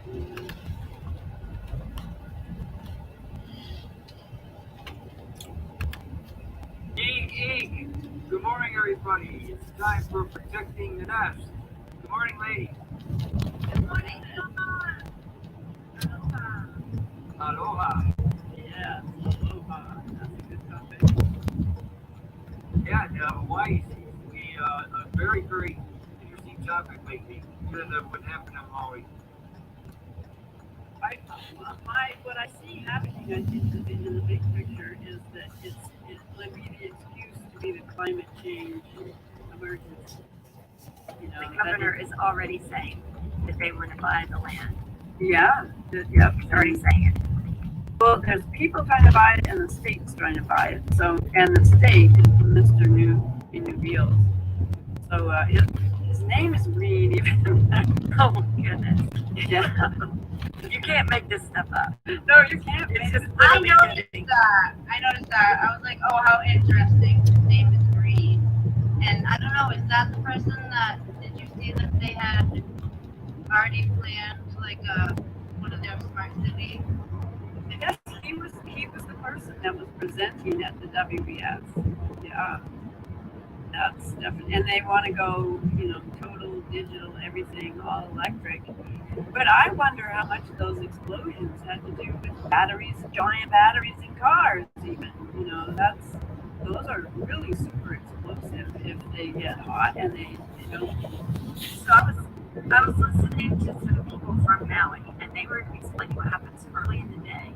Eek, eek. Good morning, everybody. It's time for protecting the nest. Good morning, lady. Good morning, Aloha. Aloha. Yeah, aloha. That's a good topic. Yeah, Hawaii seems to be a very, very interesting topic lately, given what happened in Maui. What I see happening, I think, in the big picture is that it would be the excuse to be the climate change emergency. The governor is already saying that they want to buy the land. Yeah, He's already saying it. well, there's people trying to buy it, and the state's trying to buy it. So, and the state is Mr. New Deals. So, his name is Reed. Even Oh my goodness. yeah. You can't make this stuff up. No, you can't. It's just I literally noticed that. I was like, oh, how interesting. His name is Reed. And I don't know, is that the person that, did you see that they had already planned like one of their smart cities? Yes, he was the person that was presenting at the WBS. Yeah, that's definitely. And they want to go, total digital, everything, all electric. But I wonder how much those explosions had to do with batteries, giant batteries in cars. Even, those are really super explosive if they get hot and they don't. So I was listening to some people from Maui, and they were explaining what happens early in the day.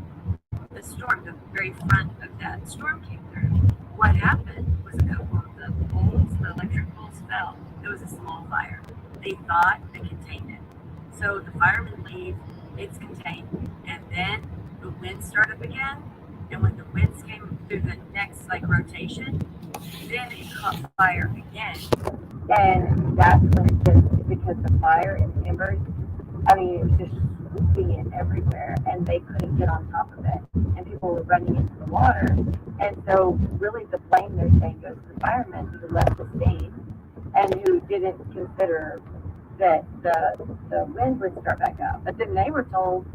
The storm, the very front of that storm came through. What happened was a couple of the poles, the electric poles fell. It was a small fire. They thought they contained it. So the firemen leave, it's contained. And then the winds start up again. And when the winds came through the next rotation, then it caught fire again. And that's when it just, because the fire and embers, I mean, it was just swooping in everywhere, and they couldn't get on top of it. And people were running into the water. And so, really, the blame they're saying goes to the firemen who left the scene and who didn't consider that the wind would start back up. But then they were told,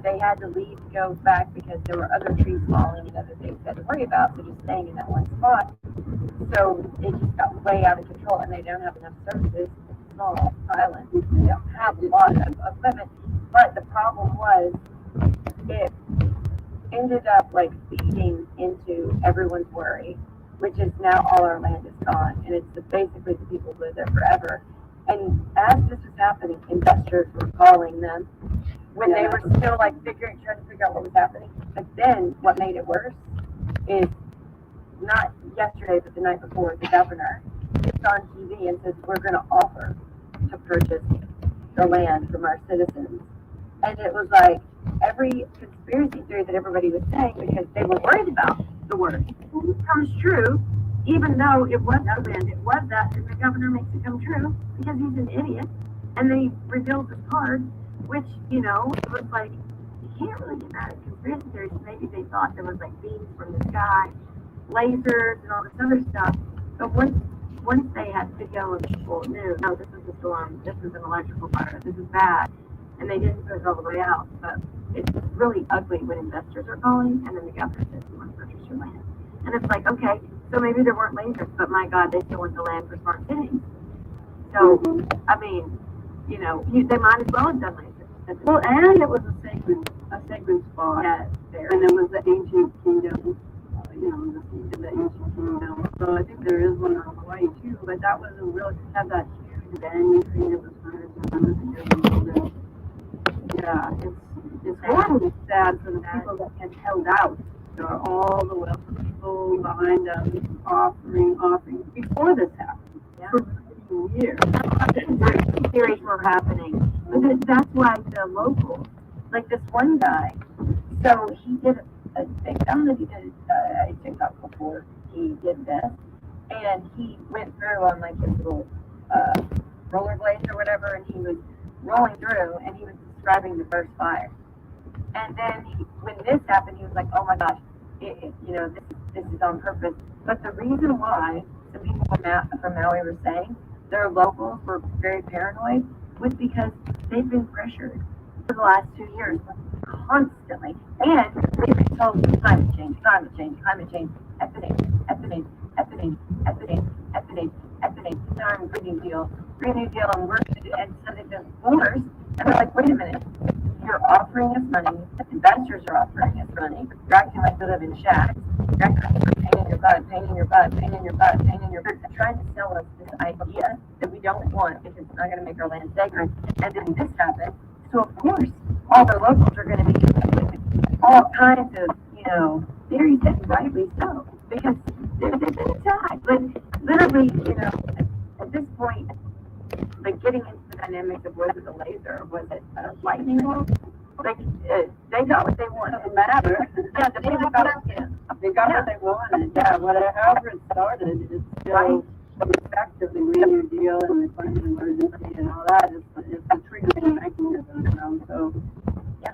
they had to leave to go back because there were other trees falling and other things they had to worry about. So just staying in that one spot. So it just got way out of control, and they don't have enough services. Small island, they don't have a lot of equipment. But the problem was, it ended up feeding into everyone's worry, which is now all our land is gone, and it's basically the people who live there forever. And as this was happening, investors were calling them when they were still trying to figure out what was happening. But then what made it worse is, not yesterday, but the night before, the governor gets on TV and says, we're going to offer to purchase the land from our citizens. And it was like every conspiracy theory that everybody was saying, because they were worried about the word, comes true, even though it was that land, it was that, and the governor makes it come true because he's an idiot. And then he reveals his card, which, it was like, you can't really get mad at conspiracy theories. Maybe they thought there was beams from the sky, lasers, and all this other stuff. But once they had video and people knew, no, this is a storm, this is an electrical fire, this is bad, and they didn't put it all the way out. But it's really ugly when investors are calling, and then the governor says, you want to purchase your land. And it's like, okay, so maybe there weren't lasers, but my God, they still want the land for smart cities. So, I mean, they might as well have done lasers. Well, and it was a sacred spot. Yeah, and it was the ancient kingdom. The seat of the ancient kingdom. So I think there is one in Hawaii too, but that was had that huge banyan tree that was hundreds and hundreds of years old. Yeah, it's horribly sad for the people that had held out. There are all the wealthy people behind them offering before this happened. Yeah. For years. Theories were happening. But that's why the locals, this one guy, so he did a TikTok that he did a TikTok before he did this, and he went through on his little rollerblades or whatever, and he was rolling through, and he was describing the first fire. And then when this happened, he was like, "Oh my gosh, this is on purpose." But the reason why some people from Maui were saying their locals were very paranoid was because they've been pressured for the last 2 years, constantly. And we've been told climate change, climate change, climate change, epidemic, epidemic, epidemic, epidemic, epidemic, epidemic. Darn Green New Deal, and we're, and so they've been forced, and they're like, wait a minute, you're offering us money, investors are offering us money, you're acting like they live in shacks, you're acting like you're painting your butt, painting your butt, painting your butt, painting your butt, trying to sell us this idea that we don't want because it's not going to make our land sacred, and then this happens. So of course, all the locals are going to be all kinds of, very rightly so, because they've been attacked. But literally, at this point, like getting into the dynamics of was it a laser, was it a lightning bolt? Like they got what they wanted. It doesn't matter. Yeah, the people got they got what they wanted. Yeah, however it started, it's still effectively Green New Deal and the climate emergency and all that is a triggering mechanism. So yeah,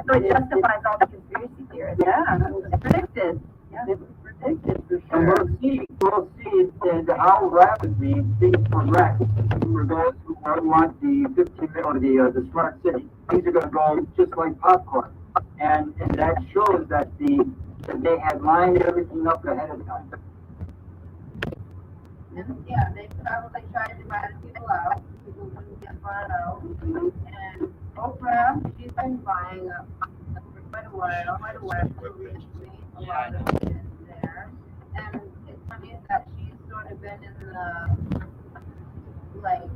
so it justifies all the conspiracy theories. Yeah, it was predicted. Yeah, it was predicted for sure. And we'll see how rapidly things progress for those who want the 15 or the smart city. Things are going to go just like popcorn, and that shows that they had lined everything up ahead of time. And yeah, they probably tried to buy the people out. People wouldn't get bought out. And Oprah, she's been buying up for quite a while, recently. A lot of it is there. And it's funny that she's sort of been in the, like,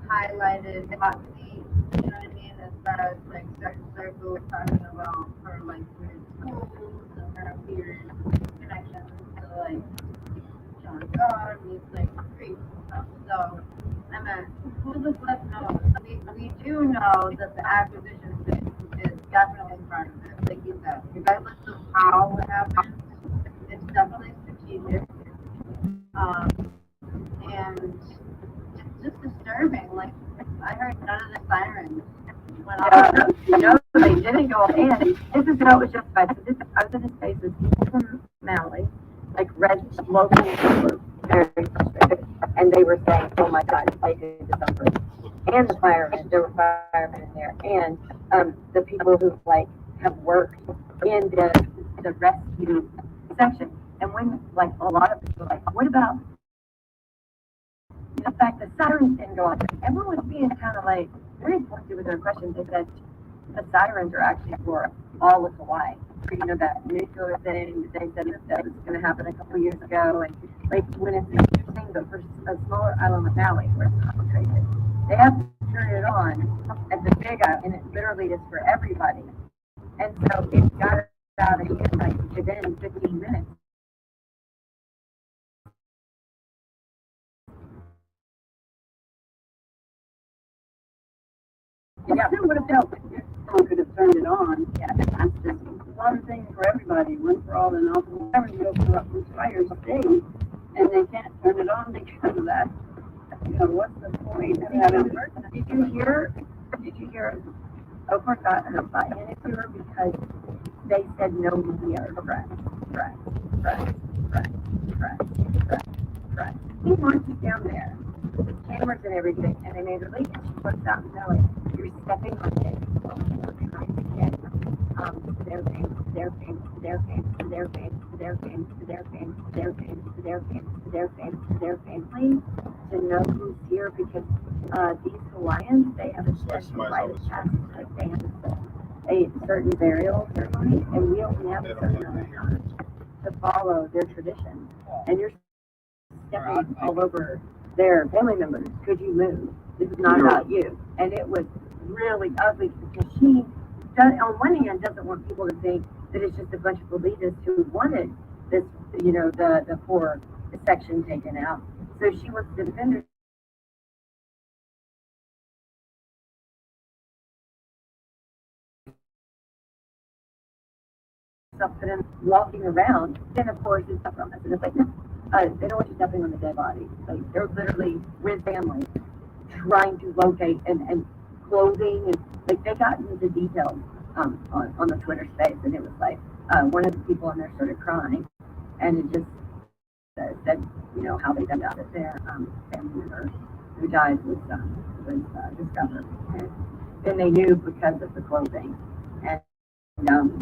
highlighted hot seat, you know what I mean? As far as, like, certain circles talking about her, like, weird schools and her weird connections to, like, God, he's like creep and stuff. So, I mean, who the flip knows? We do know that the acquisition is definitely part of it. Like you said, regardless of how it happens, it's definitely strategic. And it's just disturbing. Like, I heard none of the sirens went off. They didn't go. And this is how it was justified. So I was in this space with people from Maui, like red local were very frustrated, and they were saying, "Oh my God, they did this on purpose." And the firemen, there were firemen in there, and the people who like have worked in the rescue section. And when like a lot of people were like, "What about the fact that sirens didn't go off?" Everyone was being kind of like very pointed with their questions. They said the sirens are actually for all of Hawaii. That nuclear thing that they said that was going to happen a couple years ago, and like when it's interesting, but for a smaller island like Maui where it's concentrated, they have to turn it on at the big island, and it literally is for everybody. And so it got out of hand like within 15 minutes. Yeah, it would have felt someone could have turned it on. Yeah, that's just one thing for everybody, one for all, and all the sirens go up these fires days, and they can't turn it on because of that. What's the point of having it? Did you hear Oprah got her butt into her because they said no media or press. He wants it down there. Cameras and everything, and they made her leave, and she puts out and knowing you're stepping on it. Trying to get their family to know who's here, because these Hawaiians, they have a special rite of passage, like they have a certain burial ceremony, and we only have a certain amount of time to follow their tradition, and you're stepping all over their family members. Could you move? This is not about you. And it was really ugly because she does, on one hand, doesn't want people to think that it's just a bunch of elitists who wanted this, the poor section taken out. So she wants to defend herself, but then walking around, then of course it's from us. And it's like, no, they don't want you stepping on the dead body. Like they're literally with families trying to locate and clothing, and like they got into details on the Twitter space, and it was like one of the people in there started crying, and it just said how they found out that their family member who died was discovered. And and they knew because of the clothing and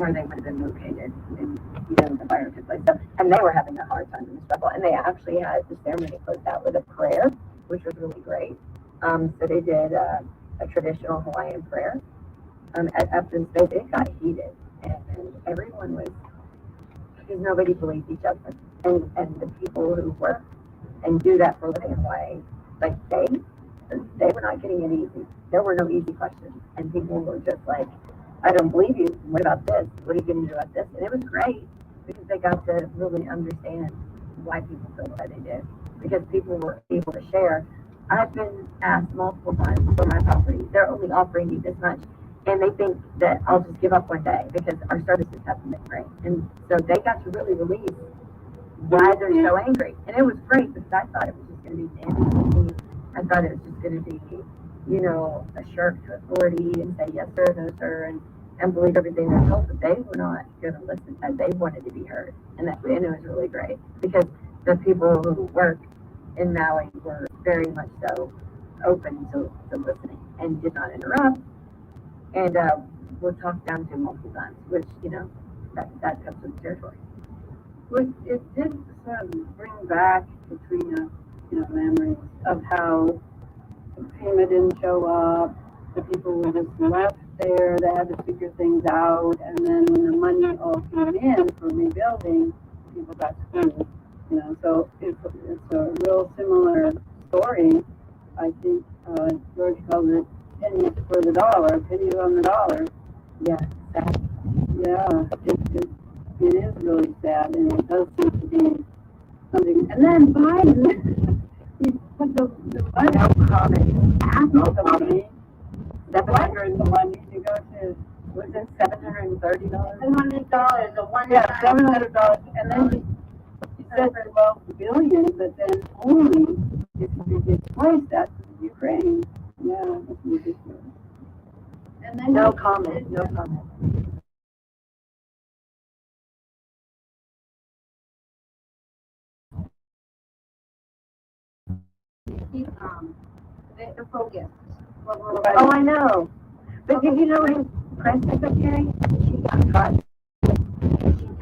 where they would have been located in, the fire took place. So, and they were having a hard time in the struggle. And they actually had the ceremony closed out with a prayer, which was really great. So they did a traditional Hawaiian prayer. After the space, it got heated, and everyone was, because nobody believed each other. And the people who work and do that for a living in Hawaii, like they were not getting it easy. There were no easy questions, and people were just like, I don't believe you. What about this? What are you going to do about this? And it was great because they got to really understand why people feel the way they did, because people were able to share. I've been asked multiple times for my property. They're only offering me this much, and they think that I'll just give up one day because our services haven't been great. And so they got to really release why they're so angry. And it was great because I thought it was just going to be dandy. I thought it was just going to be, a shirk to authority and say yes sir, no sir, and believe everything they're told. But they were not going to listen. They wanted to be heard, and it was really great because the people who work in Maui were very much so open to listening and did not interrupt, and were talked down to multiple times, which that comes with the territory. Which it did sort of bring back Katrina, memories of how the FEMA didn't show up, the people were just left there, they had to figure things out, and then when the money all came in for rebuilding, people got screwed. So it's a real similar story. I think George calls it pennies for the dollar, pennies on the dollar. Yeah, sad. Yeah, it is really sad, and it does seem to be something. And then Biden, he put the money out ultimately. $700 money to go to, was it $730? $700, a one Yeah, $700, and then he said 12 billion, but then only if you displace that to Ukraine. Yeah, that's ridiculous. And then No comment. keep the focus. Oh, I know. But did you know his press secretary? She got caught. She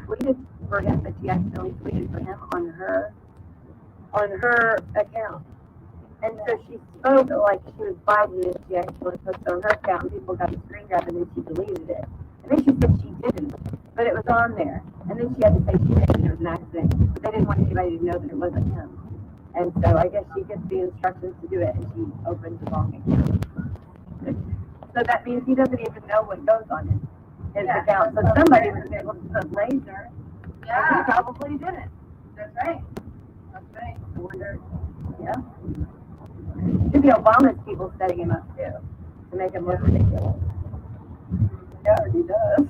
tweeted for him, but she accidentally tweeted for him on her account. And so she spoke like she was Biden, and she actually posted on her account, and people got the screen grab, and then she deleted it. And then she said she didn't, but it was on there. And then she had to say she didn't, it was an accident. But they didn't want anybody to know that it wasn't him. And so I guess she gets the instructions to do it, and she opens the wrong account. So that means he doesn't even know what goes on his account. So somebody was able to put laser, and he probably didn't. That's right. I wonder, Should be Obama's people setting him up too, to make him look ridiculous. Yeah, he does.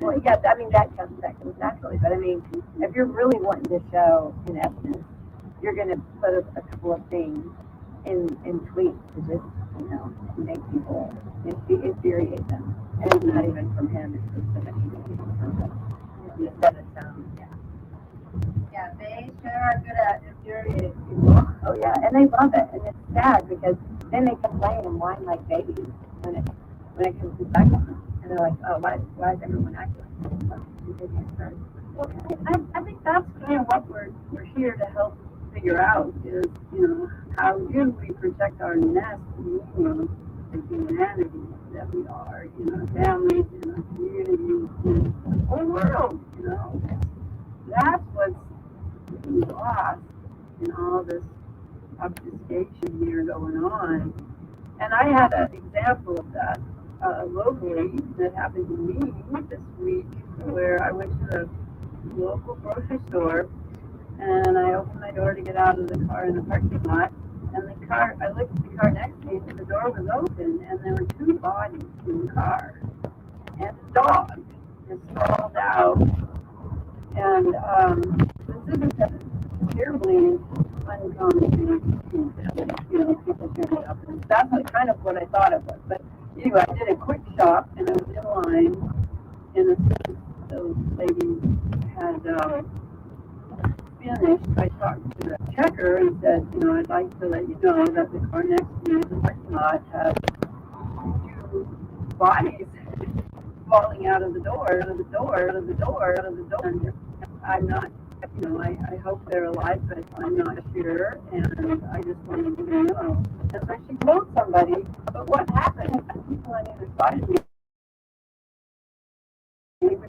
Well, yeah, I mean that comes naturally, but I mean, if you're really wanting to show in essence, you're going to put a couple of things in tweets to just, make people infuriate them. And it's not even from him, it's from somebody who instead of Yeah, they sure are good at infuriating people. Oh yeah, and they love it, and it's sad because then they complain and whine like babies when it comes to back on them, and they're like, oh, why is everyone acting like this? Well, I think that's kind of what we're here to help figure out is, how do we protect our nest, the humanity that we are, families, communities, the whole world, That's what's lost in all this obfuscation here going on. And I had an example of that locally that happened to me this week, where I went to the local grocery store and I opened my door to get out of the car in the parking lot. And I looked at the car next to me, and the door was open, and there were two bodies in the car. And a dog just sprawled out. And this isn't a terribly uncommon thing. People turning up. And that's kind of what I thought it was. But anyway, I did a quick shop, and I was in line, and the lady had finished. I talked to the checker and said, I'd like to let you know that the car next to me in the parking lot has two bodies falling out of the door, out of the door, out of the door, out of the door. And I'm not, I hope they're alive, but I'm not sure, and I just wanted to know. Unless she told somebody, but what happened? People on either side of me.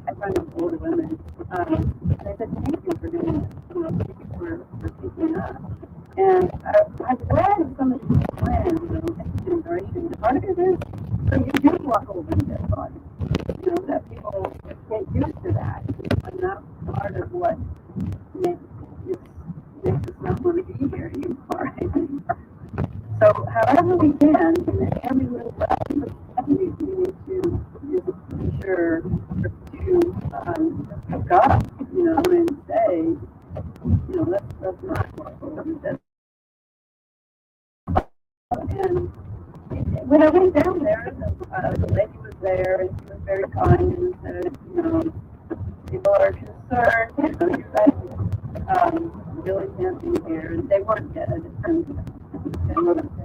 I find them older women. And I said, thank you for doing this. Thank you for speaking up. And I've read some of these plans, generation. Part of it is, so you do walk over to their body. That people get used to that. And that's part of what makes us not want to be here anymore. So however we can, in every little way, we need to be sure to pick up, and say, let's not walk over this. And when I went down there, the lady was there, and she was very kind, and said, people are concerned, you guys really can't be here, and they weren't dead,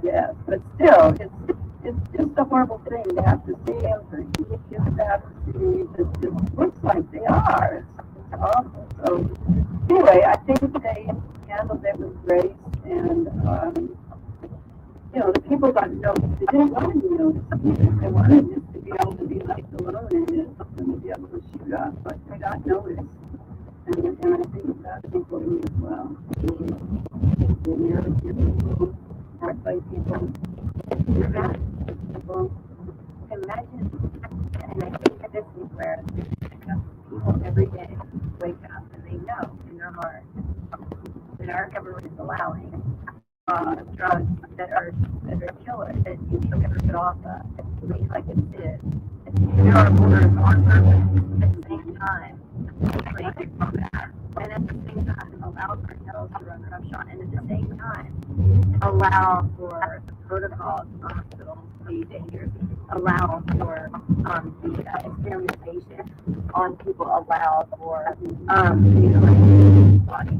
yes, but still, it's just a horrible thing to have to see them, for kids to have to see, it looks like they are, it's awful. So anyway, I think they handled it with grace, and the people got noticed. They didn't want to be noticed. They wanted just to be able to be left alone and to be able to shoot up, but they got noticed. And I think that's important as well. You're people, act like people. People. Imagine, and I think that this is where people every day wake up and they know in their heart that our government is allowing drugs that are killers that you can never get off of, like it is. There are borders on purpose at the same time. And at the same time, allow cartels to run roughshod, and at the same time, allow for the protocols in hospitals to be dangerous, allow for the experimentation on people, allow for body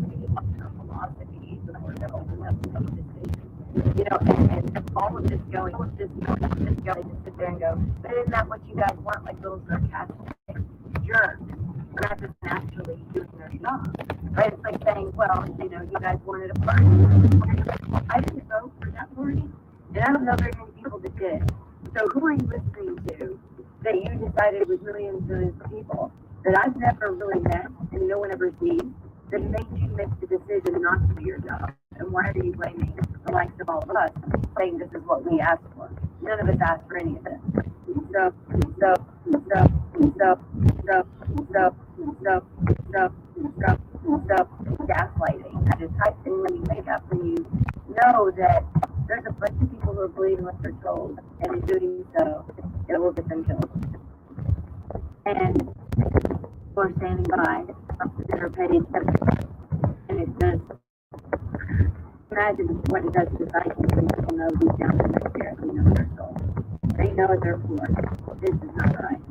philosophy, or the open up to decision. And all of this going, just sit there and go, but isn't that what you guys want, like little sarcastic jerks? They're not just naturally doing their job, right? It's like saying, well, you guys wanted a party. I didn't vote for that party, and I don't know very many people that did. So who are you listening to that you decided was millions and millions of people that I've never really met and no one ever sees, that made you make the decision not to do your job? And why are you blaming the likes of all of us, saying this is what we asked for? None of us asked for any of this. So gaslighting. That is type thing when you wake up and you know that there's a bunch of people who are believing what they're told, and in doing so, it will get them killed. And we're standing by, they're paid attention, and it does. Imagine what it does to society when people know deep down in their spirit, they know their soul. They know at their core, this is not right.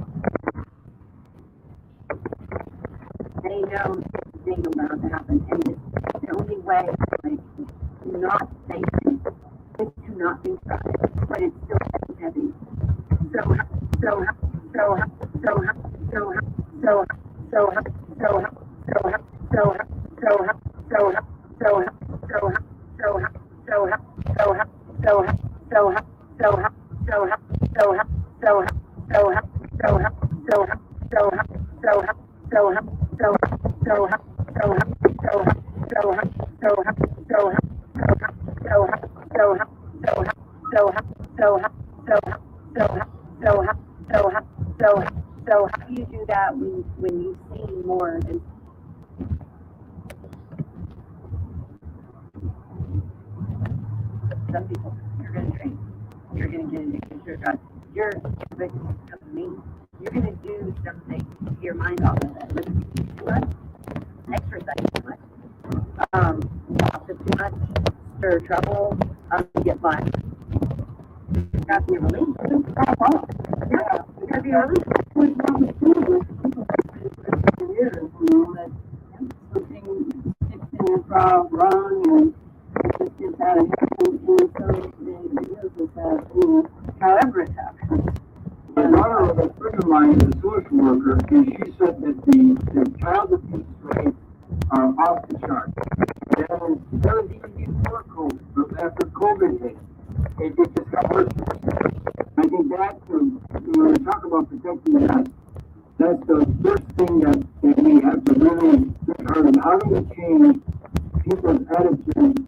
They know this thing about to happen, and the only way to not think is to not think about it, but it's still heavy. So how do you do that when you see more than some people? You're going to drink. You're going to get addicted to drugs. You're a victim of me. You're going to do something to your mind off of it. Too much, exercise too much, gossip too much, stir trouble, get violent. You got to be released. Yeah, you got to be released. What's wrong with people for years, that something sticks in their frog wrong, and it just gets out of hand, and so they use it as, however it happens. And of mine is a social worker, and she said that the child abuse rates are off the chart. Then that was even before COVID, but after COVID hit, it just got worse. I think that, when we talk about protecting us, that's the first thing that we have to really think hard on. How do we change people's attitude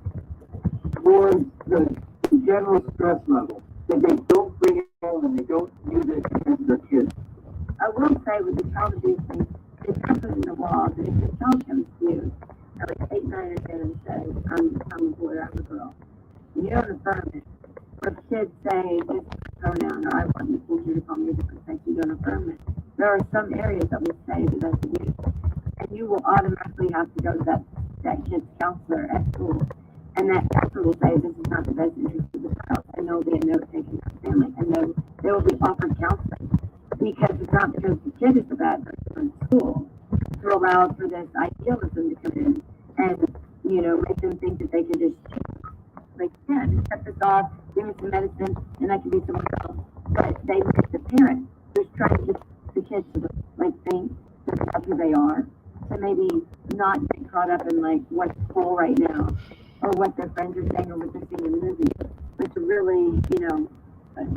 towards the general stress level? That they don't bring it home and they don't use it against their kids. I will say with the child abuse thing, it's happened in the law that if the child comes to you at like 8, 9, or 10 and says, I'm a boy or I'm a girl, you don't affirm it. Or kids say this pronoun or I want the teacher to call me a different sex, you don't affirm it. There are some areas that will say that that's abuse. And you will automatically have to go to that kid's counselor at school. And that counselor will say this is not the best interest of the child. And there will be a note taken to the family. And then they will be offered counseling. Because it's not because the kid is the bad person in school to allow for this idealism to come in and, make them think that they can just, cut this off, give me some medicine, and I can be someone else. But they make the parent who's trying to get the kids to, think that that's who they are. To maybe not get caught up in, what's cool right now, or what their friends are saying, or what they're seeing in the movie. But to really,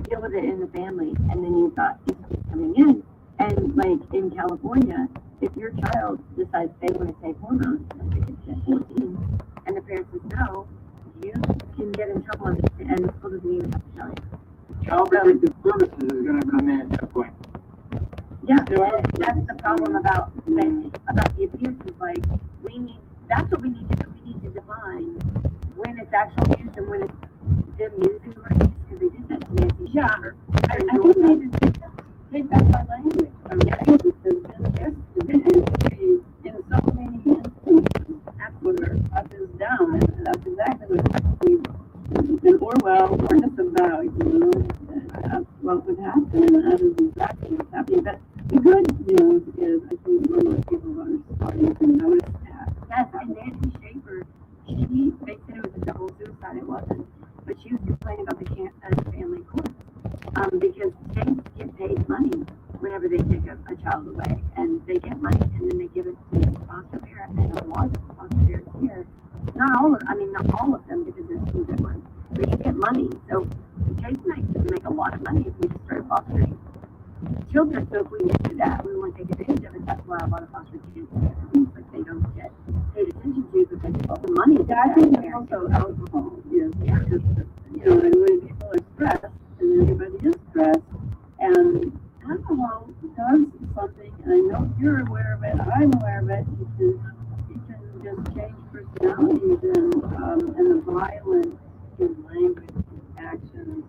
deal with it in the family, and then you've got people coming in, and in California, if your child decides they want to take hormones at 18, and the parent says no, you can get in trouble, and the school doesn't even have to tell you. Child Protective Services is going to come in at that point. Yeah, that's the problem about the abuse. Is that's what we need to do. We need to define when it's actual abuse and when it's them using race, because they did that to Nancy Schaffer. I think we need to take that our language. In so many instances, where up is down, and that's exactly what in Orwell warned us about, that's what would happen, and that is exactly what's happening. But the good news is, I think most people are starting to notice that. Yes, and Nancy Schaffer, they said it was a double suicide, it wasn't, but she was complaining about the family court, because states get paid money whenever they take a child away, and they get money, and then they give it to the foster parent, and a lot of the foster parents here, not all of them, because there's some good ones, but you get money, so Chase could make a lot of money if we just started fostering children. So if we do that, we want to take advantage of it. That's why a lot of foster kids things like they don't get paid attention to, because all the money is I think it's also alcohol, because, and when people are stressed, and everybody is stressed, and alcohol does something, and I know you're aware of it, I'm aware of it, it can just change personalities and the violence in language and actions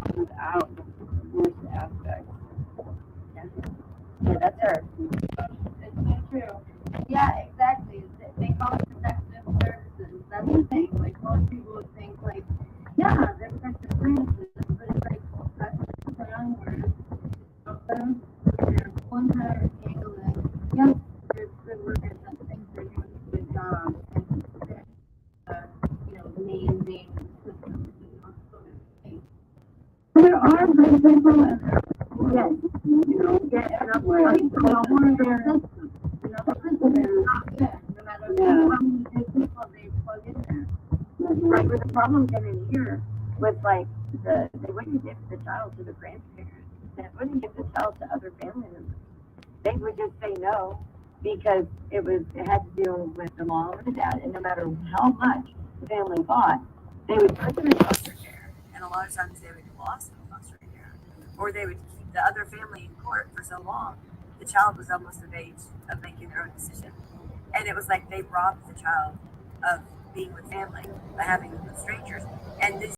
comes out the worst aspects. Yeah, that's her. It's so true. Yeah, exactly. They call it protective services. That's the thing. Most people would think, yeah, they're protective services, but it's that's the wrong word. Them, they're one to handle it. Yes, there's good workers that think they're doing a good job, and the main system is not so good. There are good people, and there are Yes. and I'm more there. No matter people they plug in there. Right, where the problem came in here was they wouldn't give the child to the grandparents. They wouldn't give the child to other family members. They would just say no because it had to do with the mom or the dad, and no matter how much the family fought, they would put them in foster care, and a lot of times they would get lost in foster care, or they would keep the other family in court for so long. The child was almost of age of making their own decision, and it was like they robbed the child of being with family by having them with strangers. And this